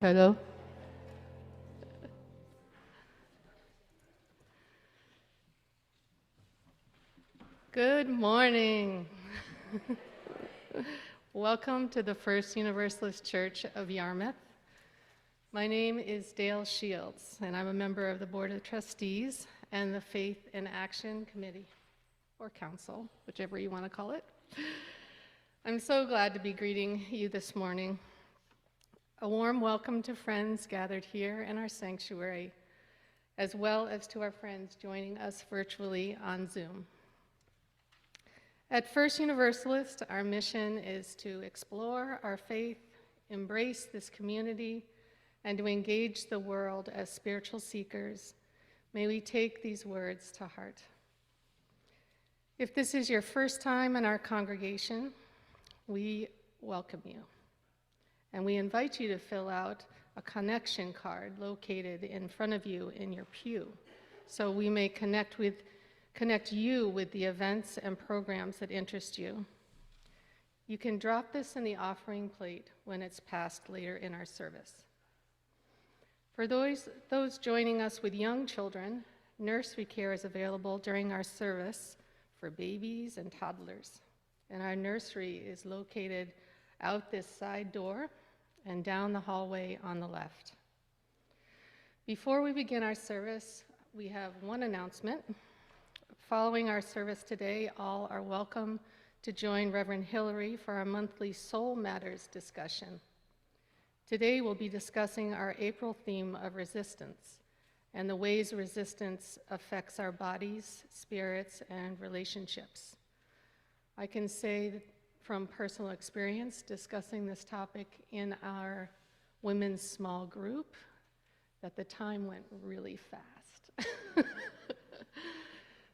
Hello? Good morning. Welcome to the First Universalist Church of Yarmouth. My name is Dale Shields, and I'm a member of the Board of Trustees and the Faith and Action Committee, or Council, whichever you want to call it. I'm so glad to be greeting you this morning. A warm welcome to friends gathered here in our sanctuary, as well as to our friends joining us virtually on Zoom. At First Universalist, our mission is to explore our faith, embrace this community, and to engage the world as spiritual seekers. May we take these words to heart. If this is your first time in our congregation, we welcome you. And we invite you to fill out a connection card located in front of you in your pew, so we may connect you with the events and programs that interest you. You can drop this in the offering plate when it's passed later in our service. For those joining us with young children, nursery care is available during our service for babies and toddlers. And our nursery is located out this side door and down the hallway on the left. Before we begin our service, we have one announcement. Following our service today, all are welcome to join Reverend Hillary for our monthly Soul Matters discussion. Today we'll be discussing our April theme of resistance and the ways resistance affects our bodies, spirits, and relationships. I can say that from personal experience discussing this topic in our women's small group that the time went really fast.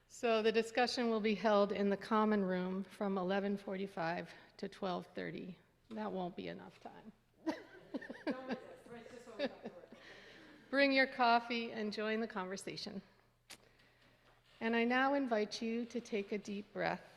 So the discussion will be held in the common room from 11:45 to 12:30. That won't be enough time. Bring your coffee and join the conversation. And I now invite you to take a deep breath.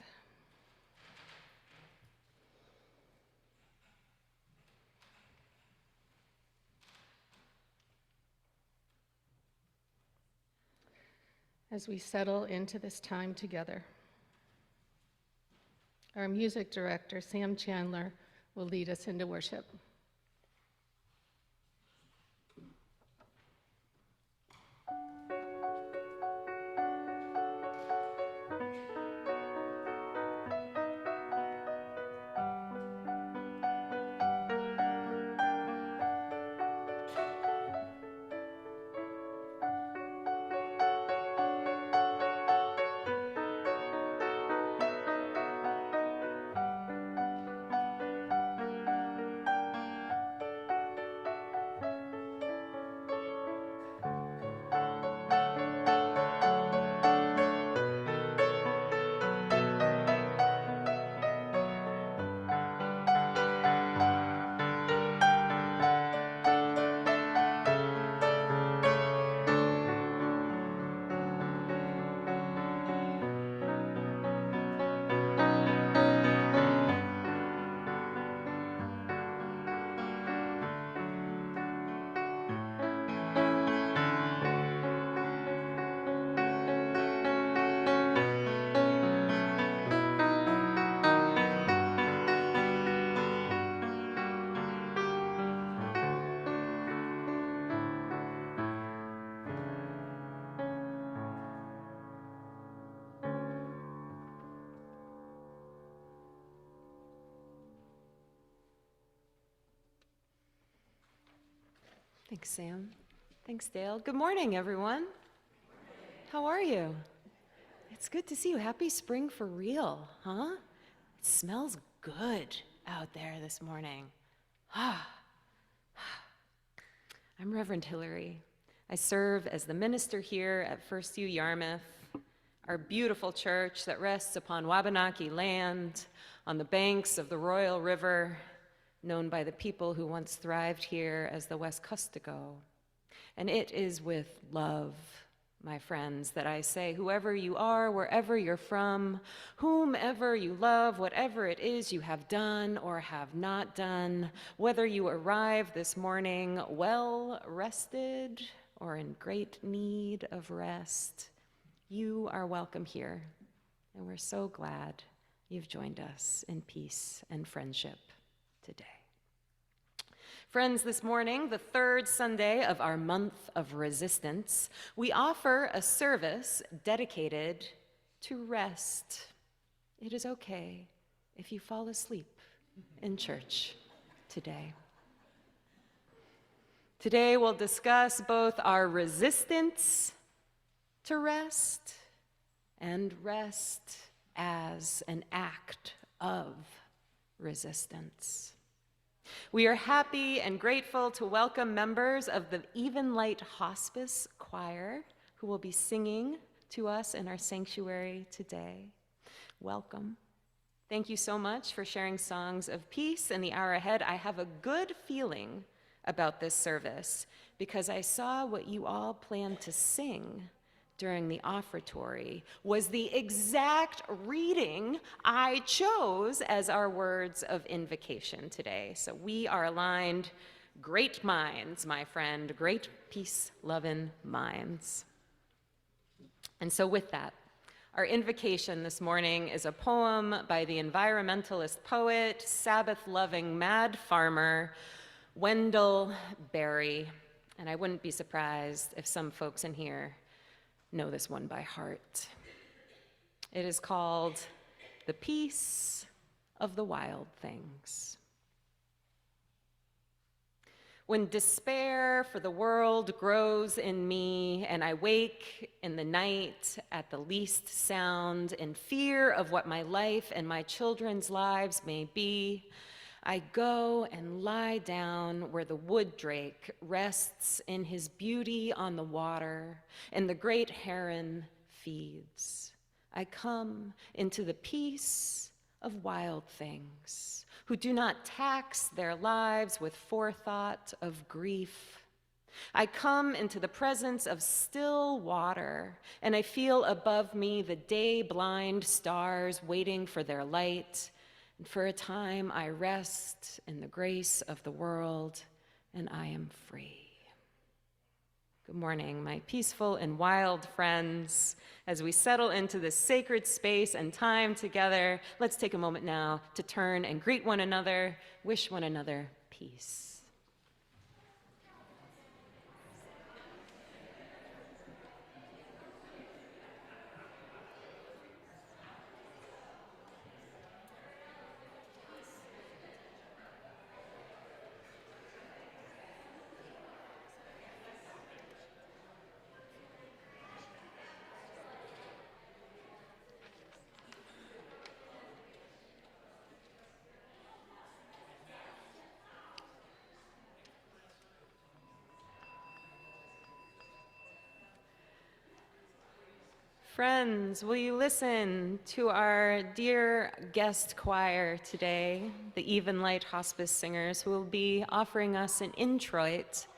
As we settle into this time together. Our music director, Sam Chandler, will lead us into worship. Thanks, Sam. Thanks, Dale. Good morning, everyone. How are you? It's good to see you. Happy spring for real, huh? It smells good out there this morning. I'm Reverend Hillary. I serve as the minister here at First U Yarmouth, our beautiful church that rests upon Wabanaki land on the banks of the Royal River, known by the people who once thrived here as the West Custigo. And it is with love, my friends, that I say, whoever you are, wherever you're from, whomever you love, whatever it is you have done or have not done, whether you arrive this morning well rested or in great need of rest, you are welcome here, and we're so glad you've joined us in peace and friendship today. Friends, this morning, the third Sunday of our month of resistance, we offer a service dedicated to rest. It is okay if you fall asleep in church today. Today, we'll discuss both our resistance to rest and rest as an act of resistance. We are happy and grateful to welcome members of the Even Light Hospice Choir who will be singing to us in our sanctuary today. Welcome. Thank you so much for sharing songs of peace in the hour ahead. I have a good feeling about this service because I saw what you all planned to sing during the offertory was the exact reading I chose as our words of invocation today. So we are aligned. Great minds, my friend, great peace-loving minds. And so with that, our invocation this morning is a poem by the environmentalist poet, Sabbath-loving mad farmer, Wendell Berry. And I wouldn't be surprised if some folks in here know this one by heart. It is called The Peace of the Wild Things. When despair for the world grows in me, and I wake in the night at the least sound, in fear of what my life and my children's lives may be, I go and lie down where the wood drake rests in his beauty on the water, and the great heron feeds. I come into the peace of wild things, who do not tax their lives with forethought of grief. I come into the presence of still water, and I feel above me the day-blind stars waiting for their light. And for a time, I rest in the grace of the world, and I am free. Good morning, my peaceful and wild friends. As we settle into this sacred space and time together, let's take a moment now to turn and greet one another, wish one another peace. Friends, will you listen to our dear guest choir today, the Even Light Hospice Singers, who will be offering us an introit.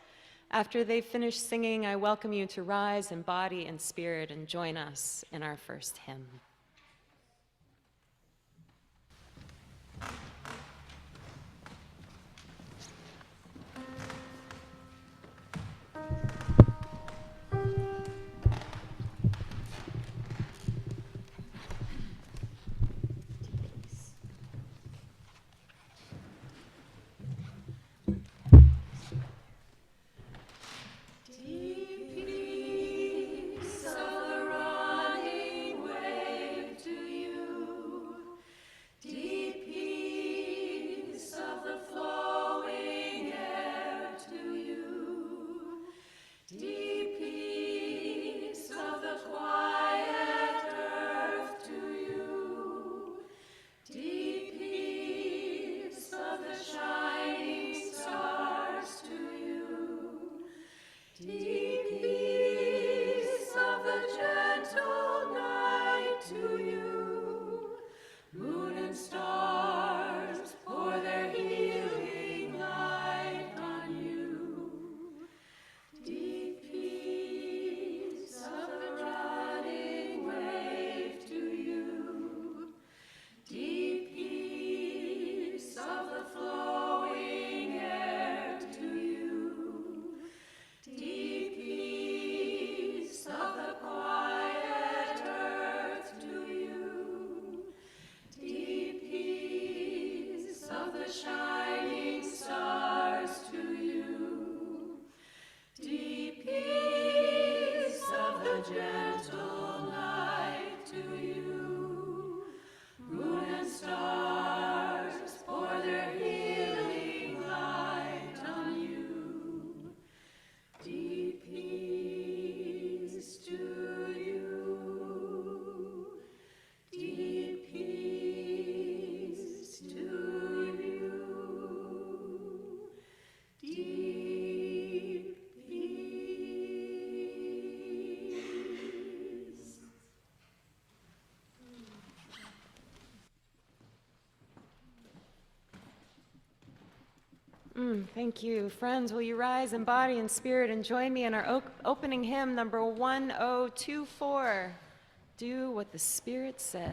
After they finish singing, I welcome you to rise in body and spirit and join us in our first hymn. Deep peace of the running waves. Thank you. Friends, will you rise in body and spirit and join me in our opening hymn, number 1024, Do What the Spirit Says.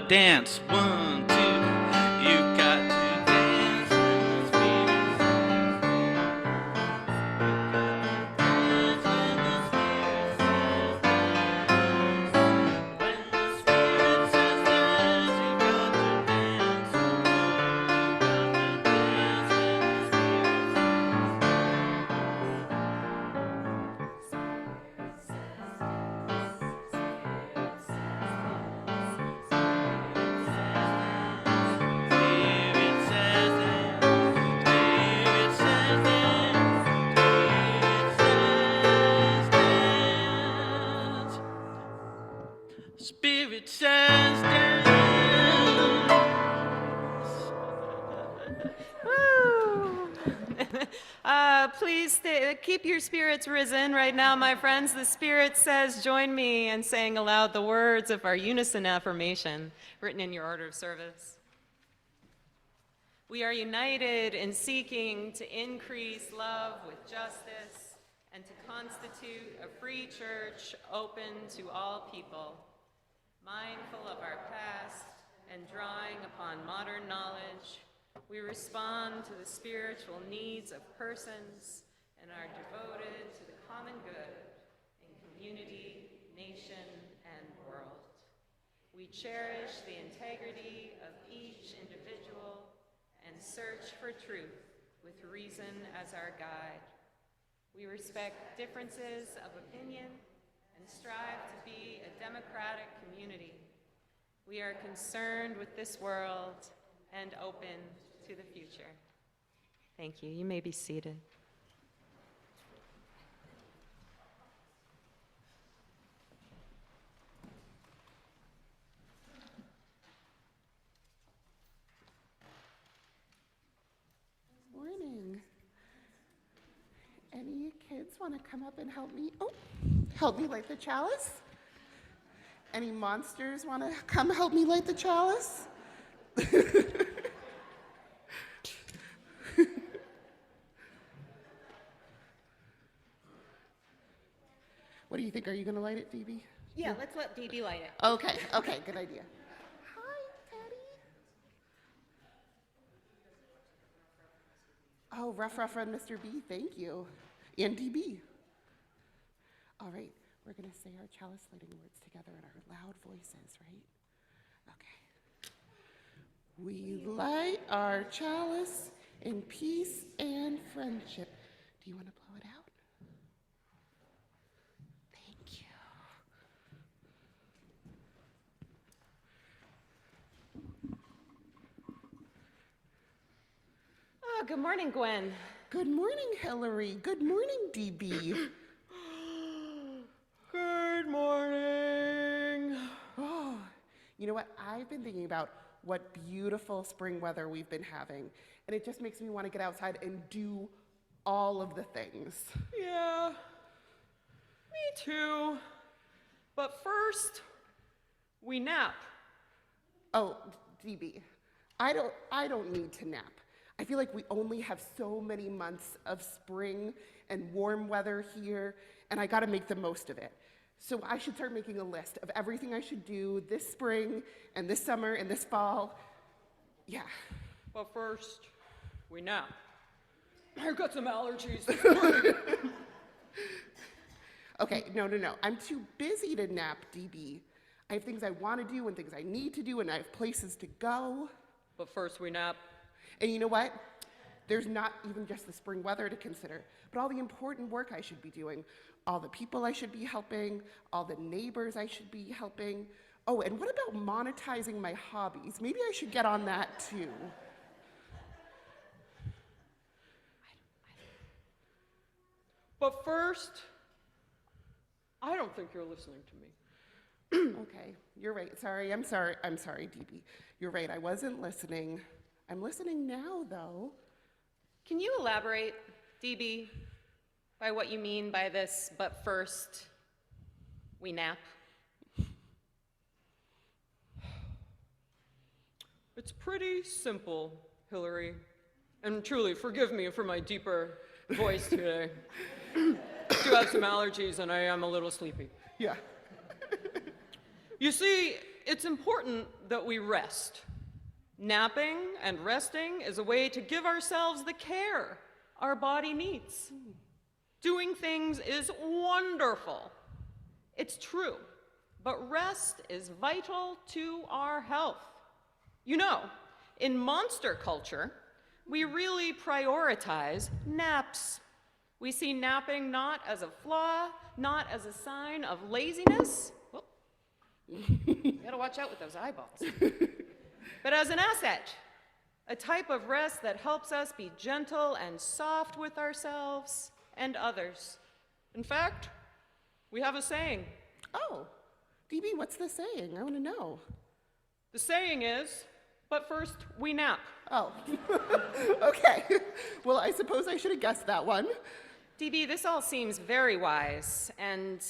Dance, 1, 2, you've got to dance when the spirit says. Dance when the spirit says dance. When the spirit says dance, you've got to dance. You've got to dance when the spirit Spirit says dance. Woo! Please keep your spirits risen right now, my friends. The Spirit says, join me in saying aloud the words of our unison affirmation written in your order of service. We are united in seeking to increase love with justice and to constitute a free church open to all people, mindful of our past and drawing upon modern knowledge. We respond to the spiritual needs of persons and are devoted to the common good in community, nation, and world. We cherish the integrity of each individual and search for truth with reason as our guide. We respect differences of opinion and strive to be a democratic community. We are concerned with this world and open to the future. Thank you. You may be seated. Morning. Any kids want to come up and help me? Oh, help me light the chalice? Any monsters want to come help me light the chalice? What do you think? Are you going to light it, Phoebe? Yeah, let's let DB light it. Okay, good idea. Hi, Teddy. Oh, Rough and Mr. B, thank you. And DB. All right, we're going to say our chalice lighting words together in our loud voices, right? Okay. We light our chalice in peace and friendship. Do you want to blow it out? Thank you. Oh, good morning, Gwen. Good morning, Hillary. Good morning, DB. Good morning. Oh, you know what? I've been thinking about what beautiful spring weather we've been having, and it just makes me want to get outside and do all of the things. Yeah, me too. But first, we nap. Oh, DB, I don't need to nap. I feel like we only have so many months of spring and warm weather here, and I got to make the most of it. So I should start making a list of everything I should do this spring and this summer and this fall. Yeah. But first, we nap. I've got some allergies this morning. Okay, no. I'm too busy to nap, DB. I have things I want to do and things I need to do, and I have places to go. But first, we nap. And you know what? There's not even just the spring weather to consider, but all the important work I should be doing, all the people I should be helping, all the neighbors I should be helping. Oh, and what about monetizing my hobbies? Maybe I should get on that too. But first, I don't think you're listening to me. Okay, you're right. I'm sorry, DB. You're right, I wasn't listening. I'm listening now, though. Can you elaborate, DB, by what you mean by this, but first, we nap? It's pretty simple, Hillary. And truly, forgive me for my deeper voice today. I do have some allergies and I am a little sleepy. Yeah. You see, it's important that we rest. Napping and resting is a way to give ourselves the care our body needs. Doing things is wonderful. It's true, but rest is vital to our health. You know, in monster culture, we really prioritize naps. We see napping not as a flaw, not as a sign of laziness. Oh, you gotta watch out with those eyeballs. But as an asset, a type of rest that helps us be gentle and soft with ourselves and others. In fact, we have a saying. Oh, DB, what's the saying? I want to know. The saying is, but first we nap. Oh, okay. Well, I suppose I should have guessed that one. DB, this all seems very wise, and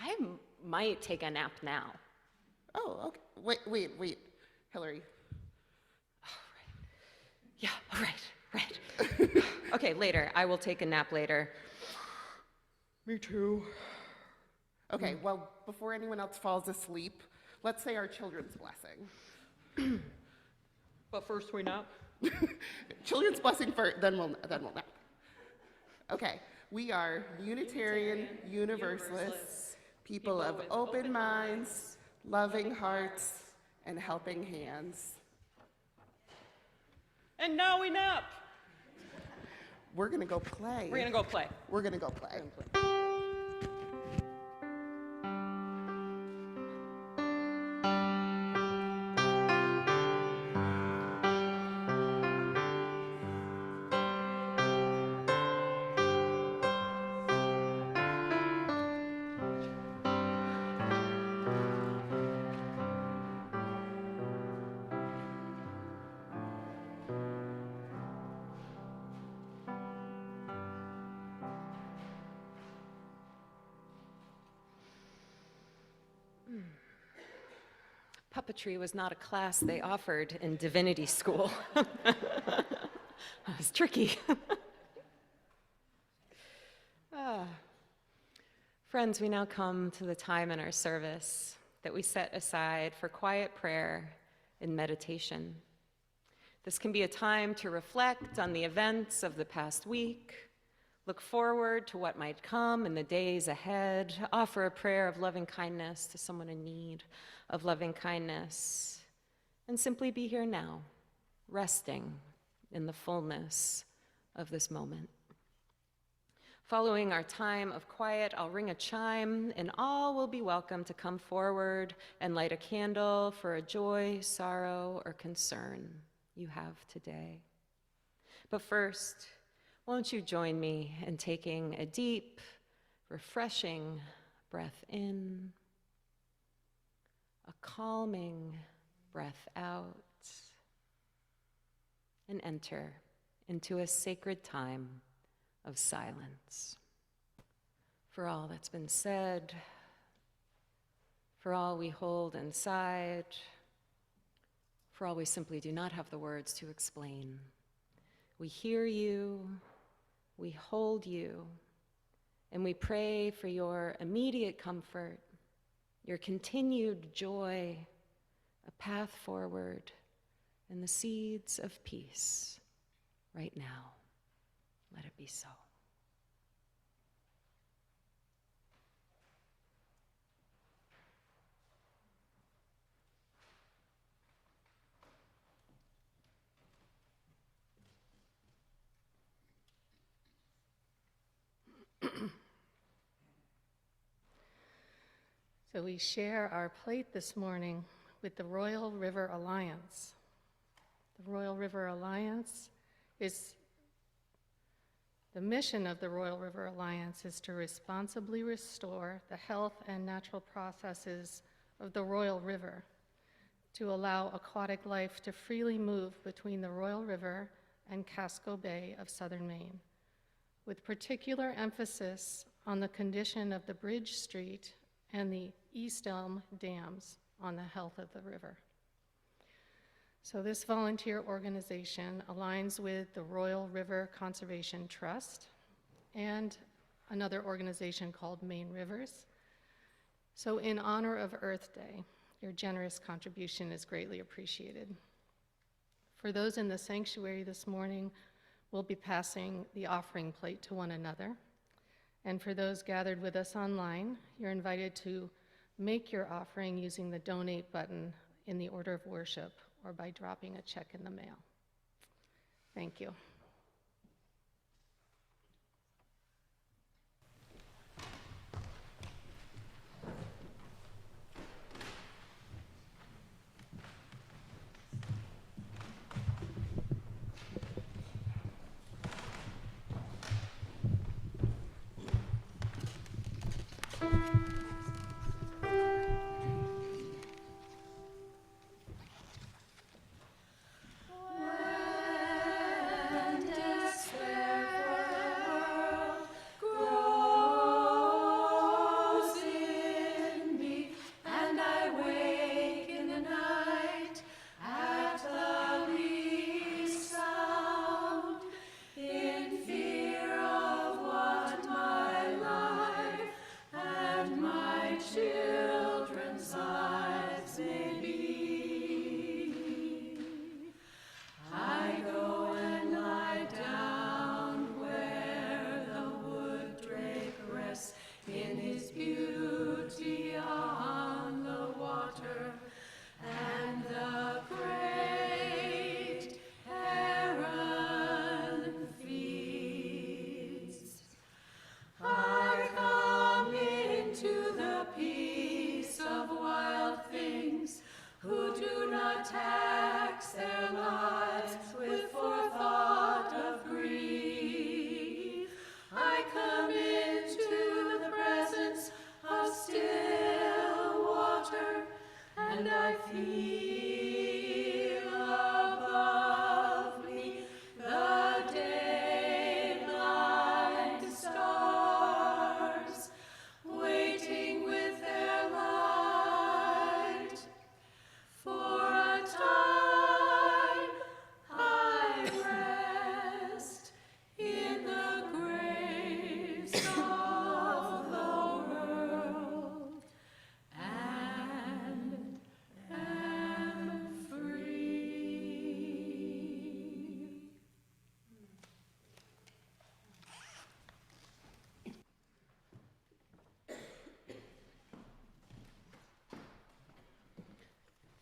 I might take a nap now. Oh, okay. Wait. Hillary. Yeah, right. Okay, later. I will take a nap later. Me too. Okay, well, before anyone else falls asleep, let's say our children's blessing. But first we nap. Children's blessing first, then we'll nap. Okay, we are Unitarian Universalists, people of open minds, loving hearts, and helping hands. And now we nap. We're gonna go play. We're gonna go play. We're gonna go play. Puppetry was not a class they offered in divinity school. It was tricky. Friends, we now come to the time in our service that we set aside for quiet prayer and meditation. This can be a time to reflect on the events of the past week, look forward to what might come in the days ahead, offer a prayer of loving kindness to someone in need of loving kindness, and simply be here now, resting in the fullness of this moment. Following our time of quiet, I'll ring a chime, and all will be welcome to come forward and light a candle for a joy, sorrow, or concern you have today. But first, won't you join me in taking a deep, refreshing breath in, a calming breath out, and enter into a sacred time of silence. For all that's been said, for all we hold inside, for all we simply do not have the words to explain. We hear you, we hold you, and we pray for your immediate comfort, your continued joy, a path forward, and the seeds of peace right now. Let it be so. So we share our plate this morning with the Royal River Alliance. The Royal River Alliance is, the mission of the Royal River Alliance is to responsibly restore the health and natural processes of the Royal River, to allow aquatic life to freely move between the Royal River and Casco Bay of southern Maine, with particular emphasis on the condition of the Bridge Street and the East Elm dams on the health of the river. So this volunteer organization aligns with the Royal River Conservation Trust and another organization called Maine Rivers. So in honor of Earth Day, your generous contribution is greatly appreciated. For those in the sanctuary this morning, we'll be passing the offering plate to one another. And for those gathered with us online, you're invited to make your offering using the donate button in the order of worship or by dropping a check in the mail. Thank you.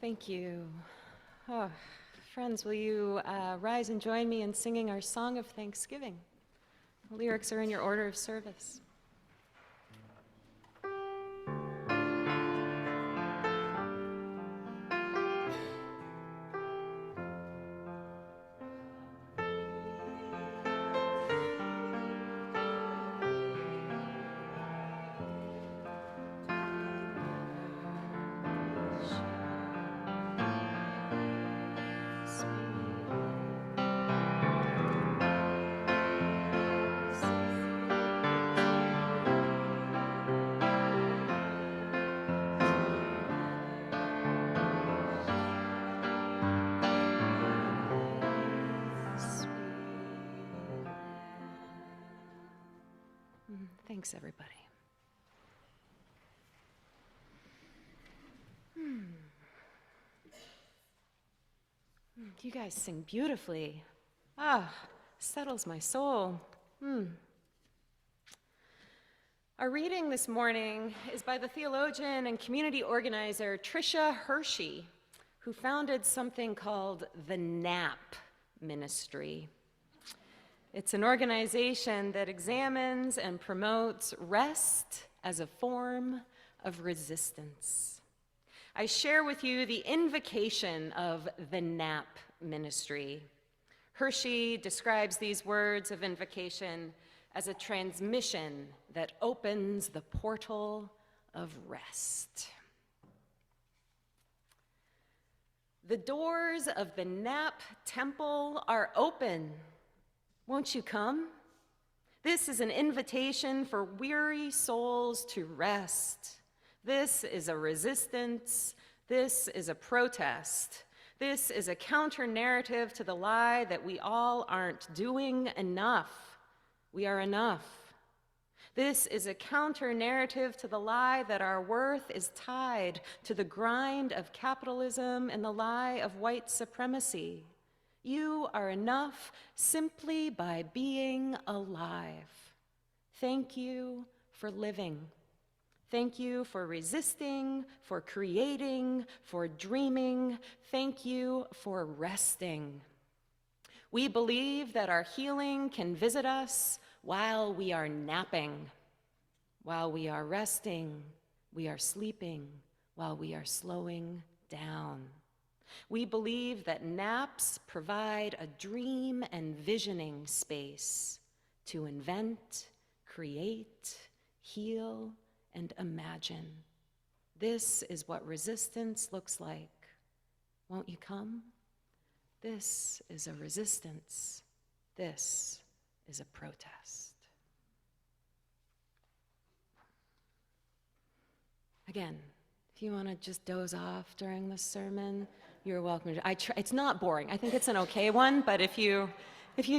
Thank you. Oh, friends, will you rise and join me in singing our song of thanksgiving? The lyrics are in your order of service. Thanks, everybody. You guys sing beautifully. Settles my soul. Our reading this morning is by the theologian and community organizer Tricia Hersey, who founded something called the NAP Ministry. It's an organization that examines and promotes rest as a form of resistance. I share with you the invocation of the NAP Ministry. Hersey describes these words of invocation as a transmission that opens the portal of rest. The doors of the Nap Temple are open. Won't you come? This is an invitation for weary souls to rest. This is a resistance. This is a protest. This is a counter-narrative to the lie that we all aren't doing enough. We are enough. This is a counter-narrative to the lie that our worth is tied to the grind of capitalism and the lie of white supremacy. You are enough simply by being alive. Thank you for living. Thank you for resisting, for creating, for dreaming. Thank you for resting. We believe that our healing can visit us while we are napping, while we are resting, we are sleeping, while we are slowing down. We believe that naps provide a dream and visioning space to invent, create, heal, and imagine. This is what resistance looks like. Won't you come? This is a resistance. This is a protest. Again, if you want to just doze off during the sermon, you're welcome to. It's not boring. I think it's an okay one, but if you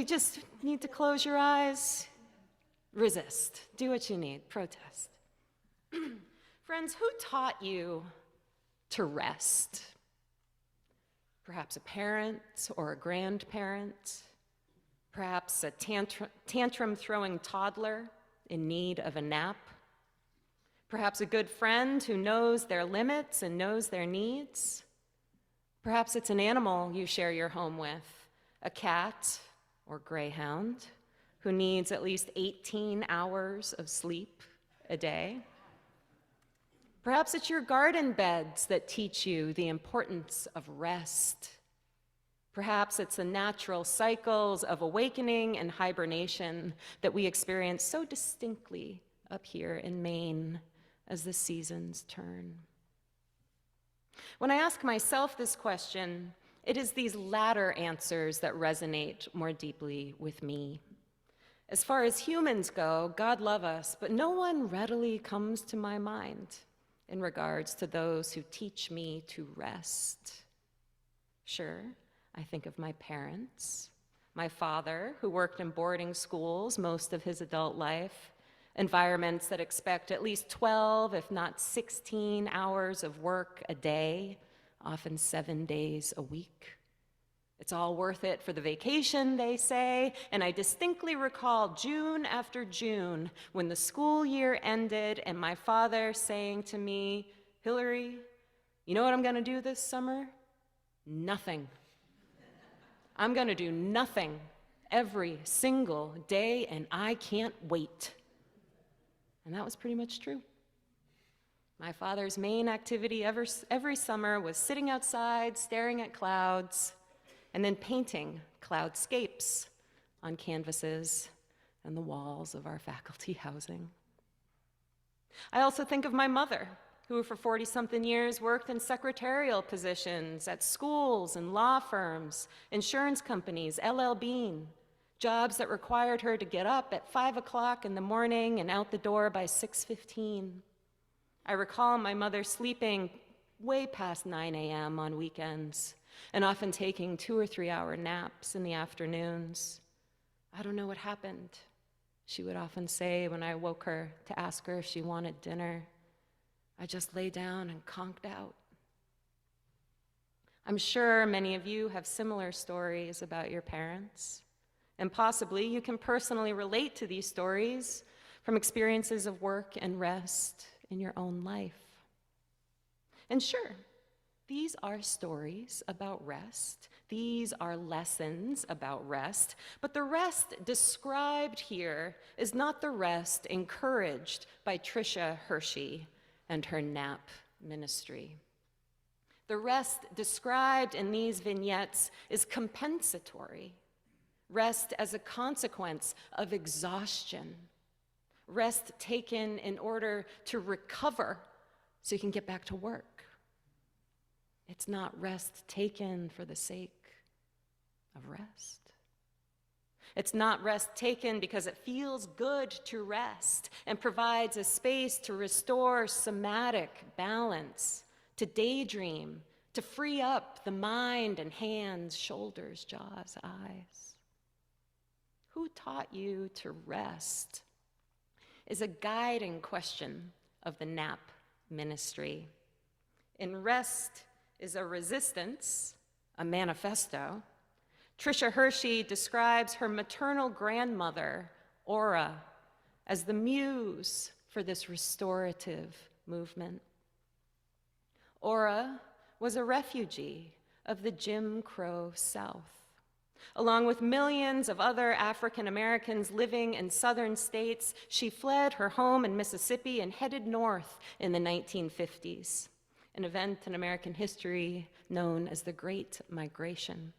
just need to close your eyes, resist. Do what you need. Protest. Friends, who taught you to rest? Perhaps a parent or a grandparent, perhaps a tantrum-throwing toddler in need of a nap, perhaps a good friend who knows their limits and knows their needs. Perhaps it's an animal you share your home with, a cat or greyhound who needs at least 18 hours of sleep a day. Perhaps it's your garden beds that teach you the importance of rest. Perhaps it's the natural cycles of awakening and hibernation that we experience so distinctly up here in Maine as the seasons turn. When I ask myself this question, it is these latter answers that resonate more deeply with me. As far as humans go, God love us, but no one readily comes to my mind in regards to those who teach me to rest. Sure, I think of my parents, my father, who worked in boarding schools most of his adult life, environments that expect at least 12, if not 16 hours of work a day, often 7 days a week. It's all worth it for the vacation, they say, and I distinctly recall June after June when the school year ended and my father saying to me, "Hillary, you know what I'm going to do this summer? Nothing. I'm going to do nothing every single day, and I can't wait." And that was pretty much true. My father's main activity every summer was sitting outside, staring at clouds, and then painting cloudscapes on canvases and the walls of our faculty housing. I also think of my mother, who for 40-something years worked in secretarial positions at schools and law firms, insurance companies, LL Bean, jobs that required her to get up at 5 o'clock in the morning and out the door by 6:15. I recall my mother sleeping way past 9 a.m. on weekends and often taking 2 or 3 hour naps in the afternoons. I don't know what happened. She would often say when I woke her to ask her if she wanted dinner, I just lay down and conked out. I'm sure many of you have similar stories about your parents, and possibly you can personally relate to these stories from experiences of work and rest in your own life. And sure, these are stories about rest. These are lessons about rest. But the rest described here is not the rest encouraged by Tricia Hersey and her nap ministry. The rest described in these vignettes is compensatory. Rest as a consequence of exhaustion. Rest taken in order to recover so you can get back to work. It's not rest taken for the sake of rest. It's not rest taken because it feels good to rest and provides a space to restore somatic balance, to daydream, to free up the mind and hands, shoulders, jaws, eyes. Who taught you to rest is a guiding question of the nap ministry. In Rest is a Resistance, a manifesto, Tricia Hersey describes her maternal grandmother, Aura, as the muse for this restorative movement. Aura was a refugee of the Jim Crow South. Along with millions of other African Americans living in southern states, she fled her home in Mississippi and headed north in the 1950s, an event in American history known as the Great Migration.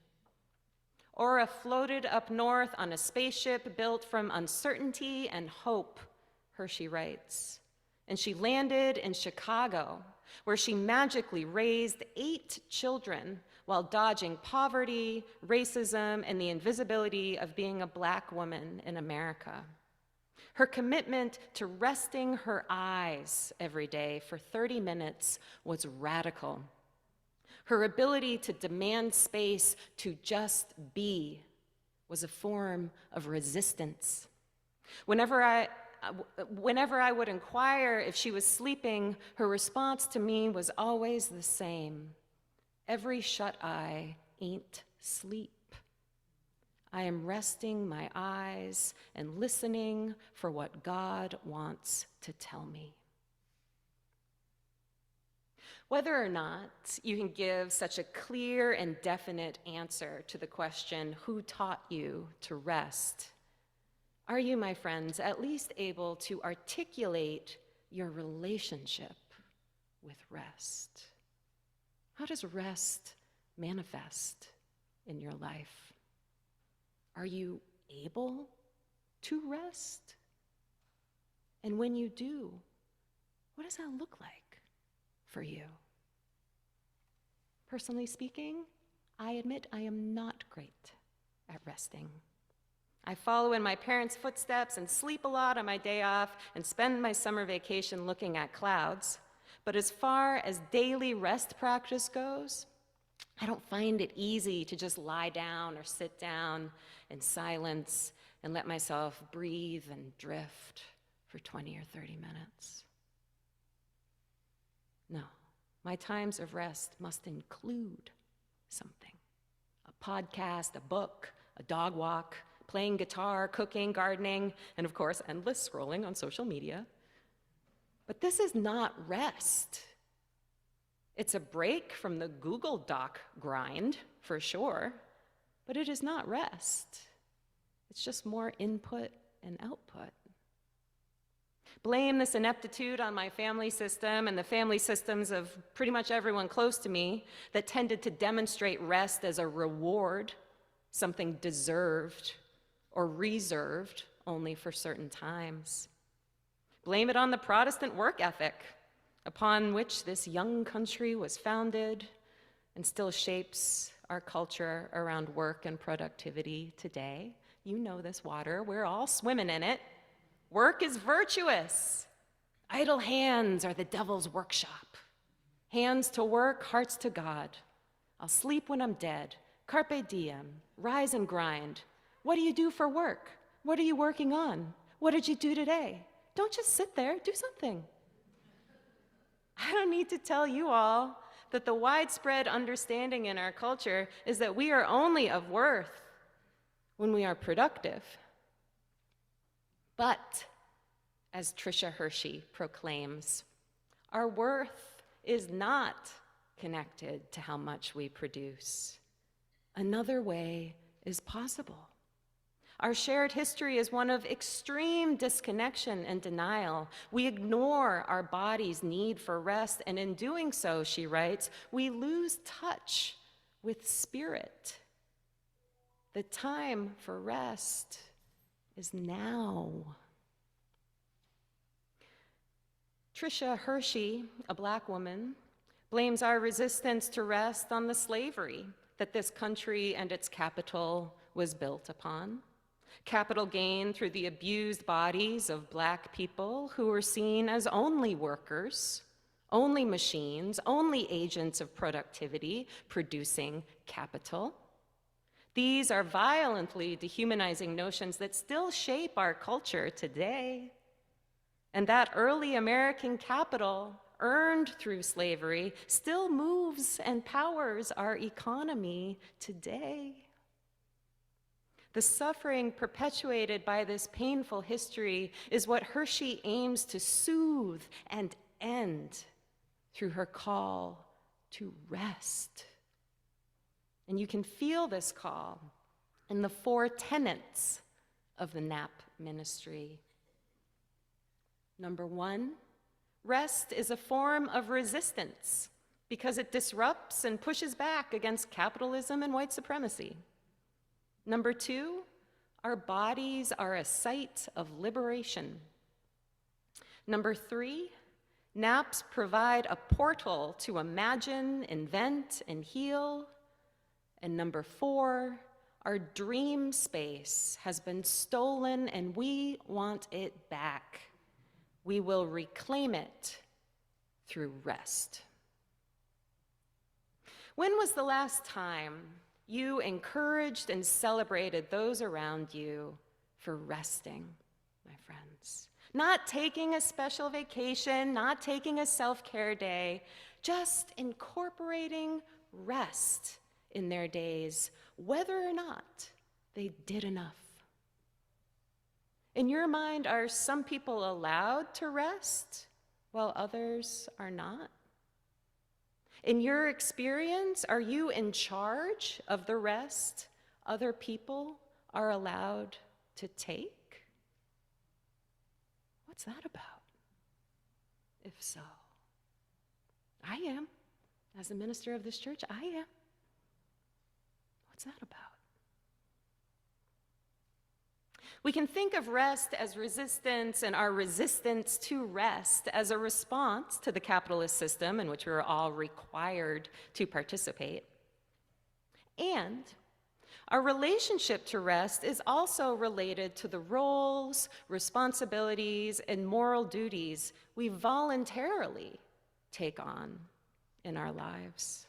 Aura floated up north on a spaceship built from uncertainty and hope, Hersey writes, and she landed in Chicago, where she magically raised 8 children while dodging poverty, racism, and the invisibility of being a Black woman in America. Her commitment to resting her eyes every day for 30 minutes was radical. Her ability to demand space to just be was a form of resistance. Whenever I would inquire if she was sleeping, her response to me was always the same. Every shut eye ain't sleep. I am resting my eyes and listening for what God wants to tell me. Whether or not you can give such a clear and definite answer to the question, who taught you to rest? Are you, my friends, at least able to articulate your relationship with rest? How does rest manifest in your life? Are you able to rest? And when you do, what does that look like for you? Personally speaking, I admit I am not great at resting. I follow in my parents' footsteps and sleep a lot on my day off and spend my summer vacation looking at clouds. But as far as daily rest practice goes, I don't find it easy to just lie down or sit down in silence and let myself breathe and drift for 20 or 30 minutes. No, my times of rest must include something. A podcast, a book, a dog walk, playing guitar, cooking, gardening, and of course, endless scrolling on social media. But this is not rest. It's a break from the Google Doc grind, for sure, but it is not rest. It's just more input and output. Blame this ineptitude on my family system and the family systems of pretty much everyone close to me that tended to demonstrate rest as a reward, something deserved or reserved only for certain times. Blame it on the Protestant work ethic upon which this young country was founded and still shapes our culture around work and productivity today. You know this water, we're all swimming in it. Work is virtuous. Idle hands are the devil's workshop. Hands to work, hearts to God. I'll sleep when I'm dead. Carpe diem, rise and grind. What do you do for work? What are you working on? What did you do today? Don't just sit there, do something. I don't need to tell you all that the widespread understanding in our culture is that we are only of worth when we are productive. But, as Tricia Hersey proclaims, our worth is not connected to how much we produce. Another way is possible. Our shared history is one of extreme disconnection and denial. We ignore our body's need for rest, and in doing so, she writes, we lose touch with spirit. The time for rest is now. Tricia Hersey, a Black woman, blames our resistance to rest on the slavery that this country and its capital was built upon. Capital gain through the abused bodies of Black people who were seen as only workers, only machines, only agents of productivity producing capital. These are violently dehumanizing notions that still shape our culture today. And that early American capital, earned through slavery, still moves and powers our economy today. The suffering perpetuated by this painful history is what Hersey aims to soothe and end through her call to rest. And you can feel this call in the 4 tenets of the NAP ministry. Number 1, rest is a form of resistance because it disrupts and pushes back against capitalism and white supremacy. Number 2, our bodies are a site of liberation. Number 3, naps provide a portal to imagine, invent, and heal. And number 4, our dream space has been stolen and we want it back. We will reclaim it through rest. When was the last time you encouraged and celebrated those around you for resting, my friends? Not taking a special vacation, not taking a self-care day, just incorporating rest in their days, whether or not they did enough. In your mind, are some people allowed to rest while others are not? In your experience, are you in charge of the rest other people are allowed to take? What's that about? If so, I am. As a minister of this church, I am. What's that about? We can think of rest as resistance and our resistance to rest as a response to the capitalist system in which we are all required to participate. And our relationship to rest is also related to the roles, responsibilities, and moral duties we voluntarily take on in our lives.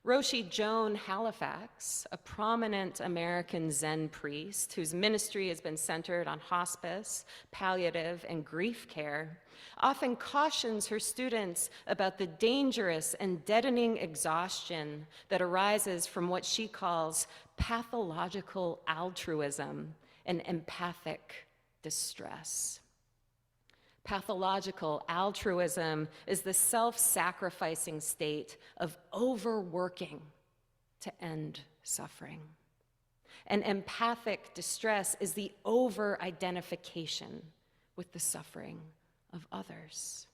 Roshi Joan Halifax, a prominent American Zen priest whose ministry has been centered on hospice, palliative, and grief care, often cautions her students about the dangerous and deadening exhaustion that arises from what she calls pathological altruism and empathic distress. Pathological altruism is the self-sacrificing state of overworking to end suffering. And empathic distress is the over-identification with the suffering of others.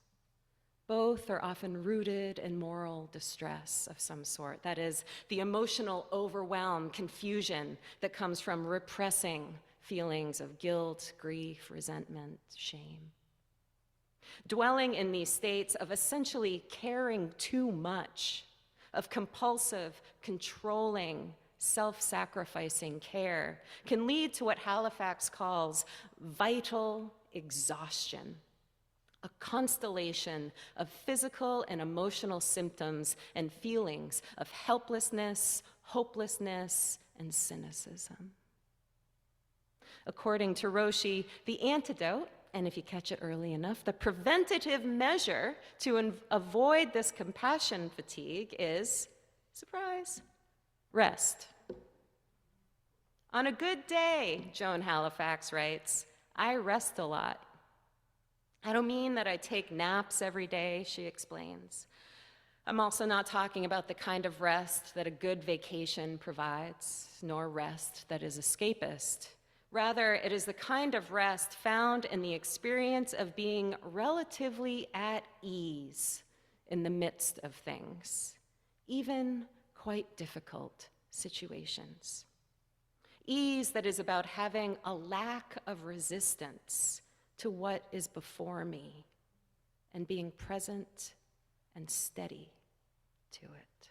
Both are often rooted in moral distress of some sort. That is, the emotional overwhelm, confusion that comes from repressing feelings of guilt, grief, resentment, shame. Dwelling in these states of essentially caring too much, of compulsive, controlling, self-sacrificing care can lead to what Halifax calls vital exhaustion, a constellation of physical and emotional symptoms and feelings of helplessness, hopelessness, and cynicism. According to Roshi, the antidote, and if you catch it early enough, the preventative measure to avoid this compassion fatigue is, surprise, rest. On a good day, Joan Halifax writes, I rest a lot. I don't mean that I take naps every day, she explains. I'm also not talking about the kind of rest that a good vacation provides, nor rest that is escapist. Rather, it is the kind of rest found in the experience of being relatively at ease in the midst of things, even quite difficult situations. Ease that is about having a lack of resistance to what is before me and being present and steady to it.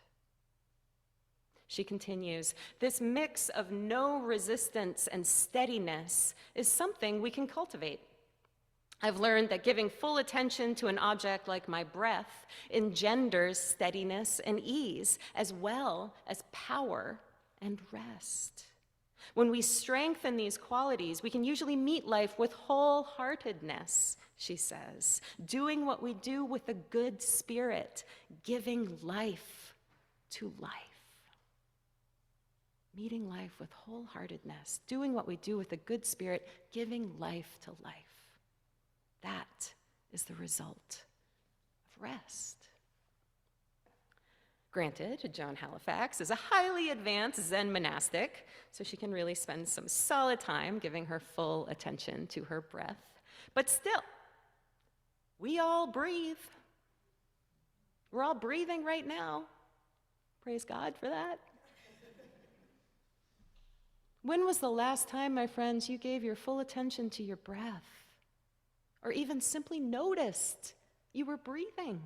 She continues, this mix of no resistance and steadiness is something we can cultivate. I've learned that giving full attention to an object like my breath engenders steadiness and ease, as well as power and rest. When we strengthen these qualities, we can usually meet life with wholeheartedness, she says, doing what we do with a good spirit, giving life to life. Meeting life with wholeheartedness, doing what we do with a good spirit, giving life to life. That is the result of rest. Granted, Joan Halifax is a highly advanced Zen monastic, so she can really spend some solid time giving her full attention to her breath. But still, we all breathe. We're all breathing right now. Praise God for that. When was the last time, my friends, you gave your full attention to your breath? Or even simply noticed you were breathing?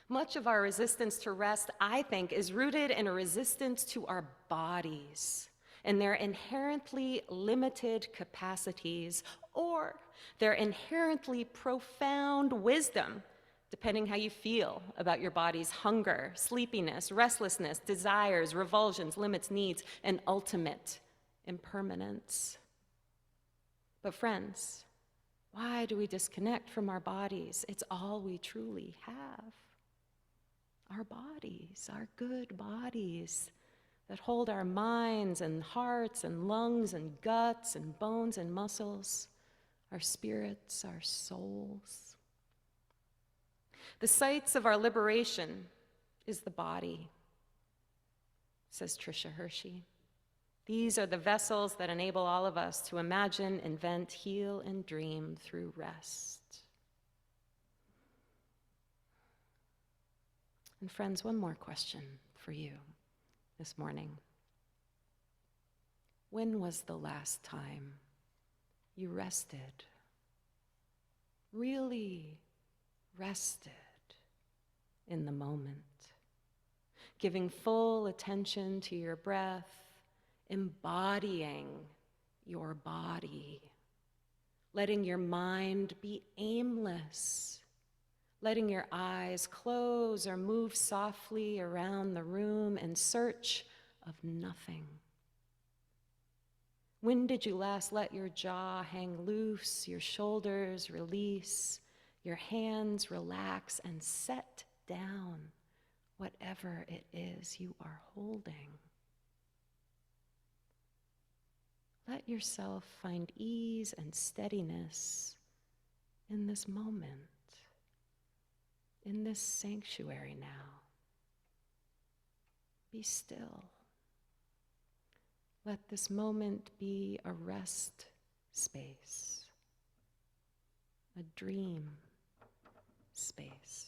Much of our resistance to rest, I think, is rooted in a resistance to our bodies and their inherently limited capacities or their inherently profound wisdom, depending how you feel about your body's hunger, sleepiness, restlessness, desires, revulsions, limits, needs, and ultimate impermanence. But friends, why do we disconnect from our bodies? It's all we truly have. Our bodies, our good bodies that hold our minds and hearts and lungs and guts and bones and muscles, our spirits, our souls. The sites of our liberation is the body, says Tricia Hersey. These are the vessels that enable all of us to imagine, invent, heal, and dream through rest. And friends, one more question for you this morning. When was the last time you rested? Really rested in the moment, giving full attention to your breath, embodying your body, letting your mind be aimless, letting your eyes close or move softly around the room in search of nothing. When did you last let your jaw hang loose, your shoulders release, your hands relax, and set down whatever it is you are holding? Let yourself find ease and steadiness in this moment, in this sanctuary now. Be still. Let this moment be a rest space, a dream space.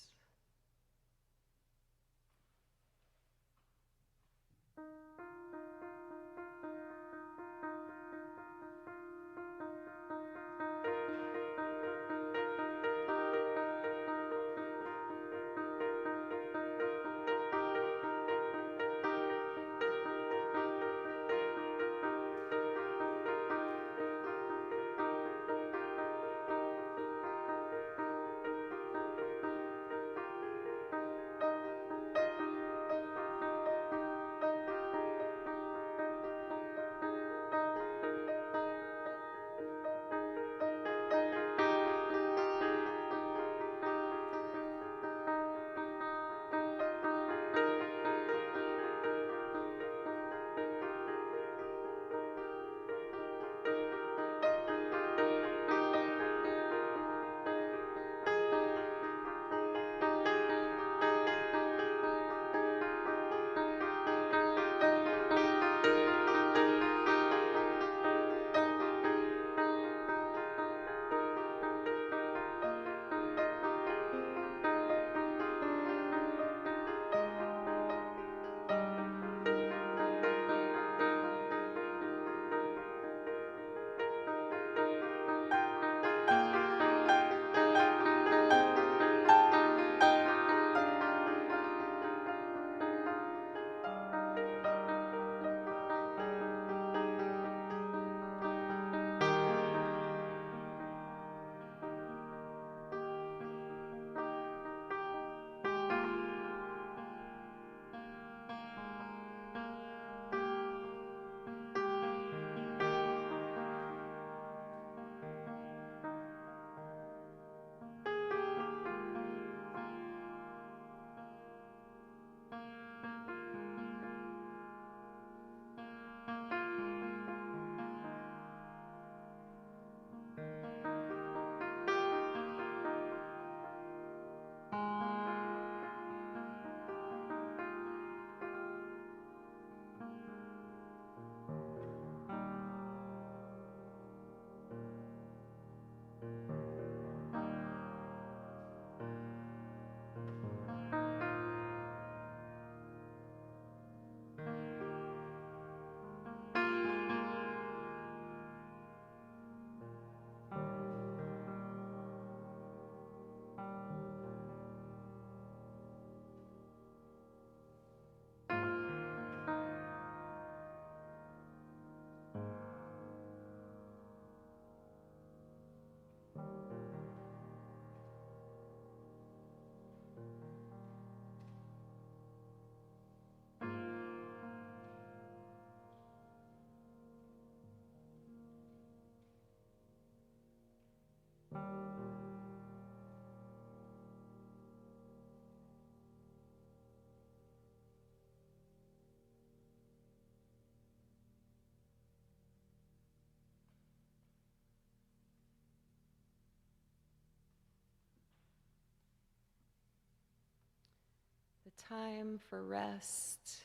The time for rest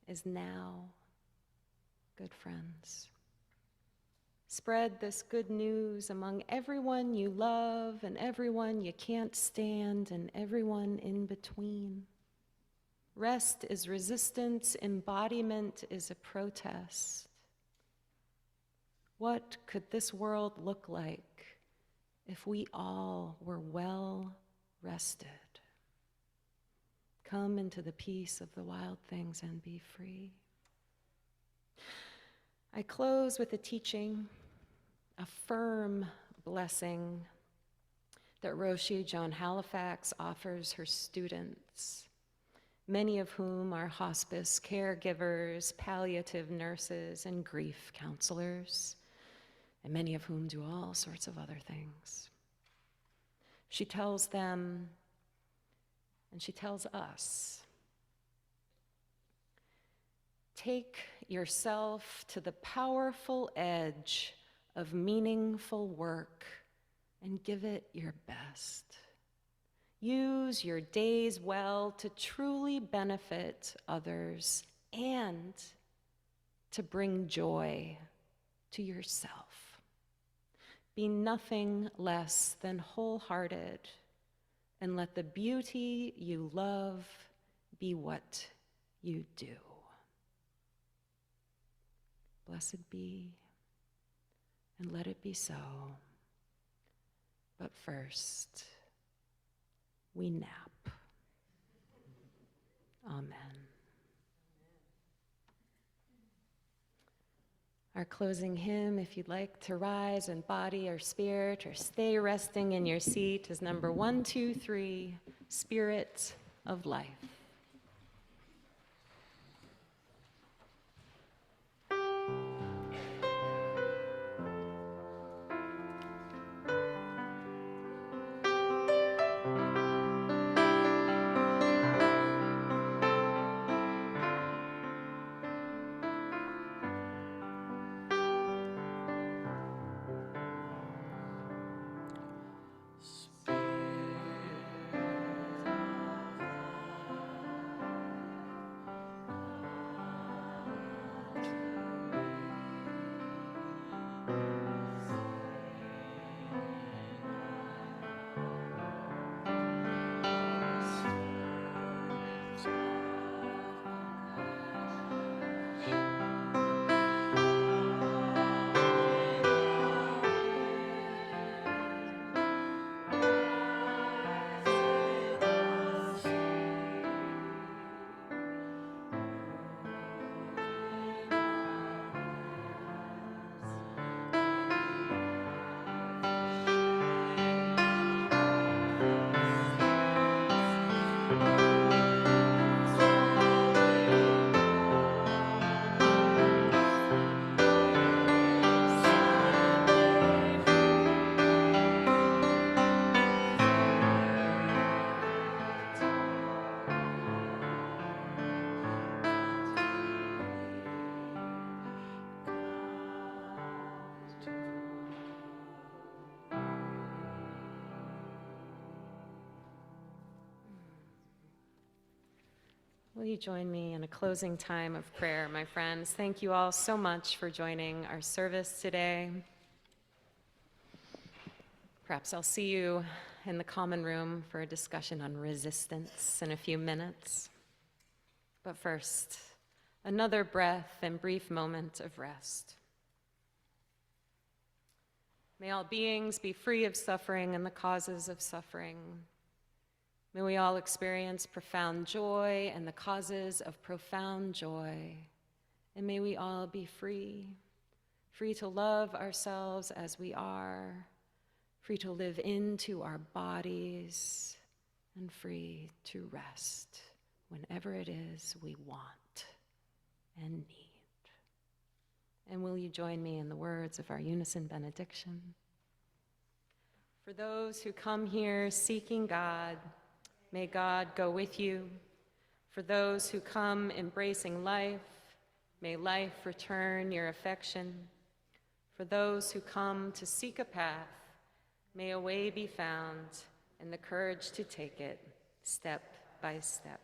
is now, good friends. Spread this good news among everyone you love and everyone you can't stand and everyone in between. Rest is resistance, embodiment is a protest. What could this world look like if we all were well rested? Come into the peace of the wild things and be free. I close with a teaching, a firm blessing that Roshi Joan Halifax offers her students, many of whom are hospice caregivers, palliative nurses, and grief counselors, and many of whom do all sorts of other things. She tells them, and she tells us, take yourself to the powerful edge of meaningful work and give it your best. Use your days well to truly benefit others and to bring joy to yourself. Be nothing less than wholehearted, and let the beauty you love be what you do. Blessed be, and let it be so. But first, we nap. Amen. Our closing hymn, if you'd like to rise in body or spirit or stay resting in your seat, is number 123, Spirit of Life. Will you join me in a closing time of prayer, my friends? Thank you all so much for joining our service today. Perhaps I'll see you in the common room for a discussion on resistance in a few minutes. But first, another breath and brief moment of rest. May all beings be free of suffering and the causes of suffering. May we all experience profound joy and the causes of profound joy. And may we all be free, free to love ourselves as we are, free to live into our bodies, and free to rest whenever it is we want and need. And will you join me in the words of our unison benediction? For those who come here seeking God, may God go with you. For those who come embracing life, may life return your affection. For those who come to seek a path, may a way be found and the courage to take it step by step.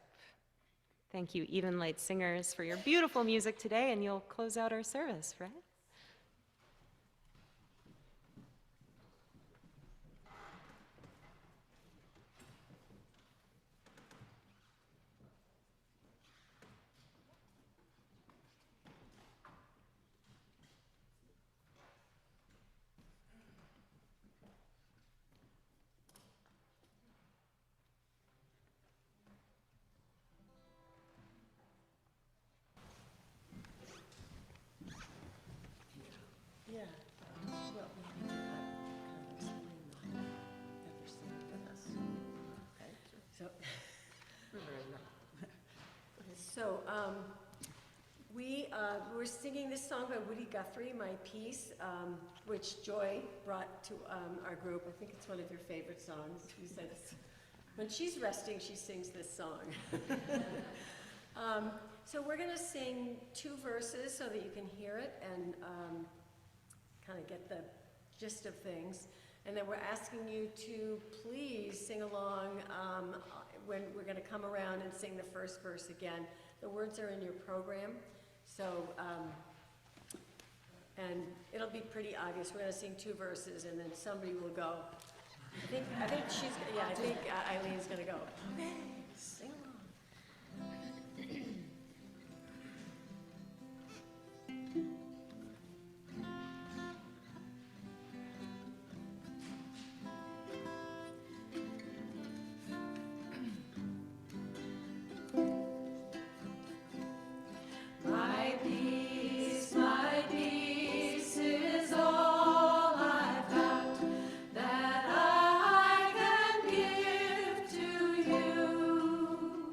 Thank you, Even Light Singers, for your beautiful music today, and you'll close out our service, right? So, we're singing this song by Woody Guthrie, My Peace, which Joy brought to our group. I think it's one of your favorite songs. She said when she's resting, she sings this song. So we're going to sing 2 verses so that you can hear it and kind of get the gist of things. And then we're asking you to please sing along when we're going to come around and sing the first verse again. The words are in your program, so, and it'll be pretty obvious. We're going to sing 2 verses, and then somebody will go. I think she's, yeah, I think Eileen's going to go. Okay, sing along. My peace is all I've got that I can give to you.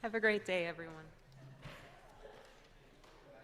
Have a great day, everyone.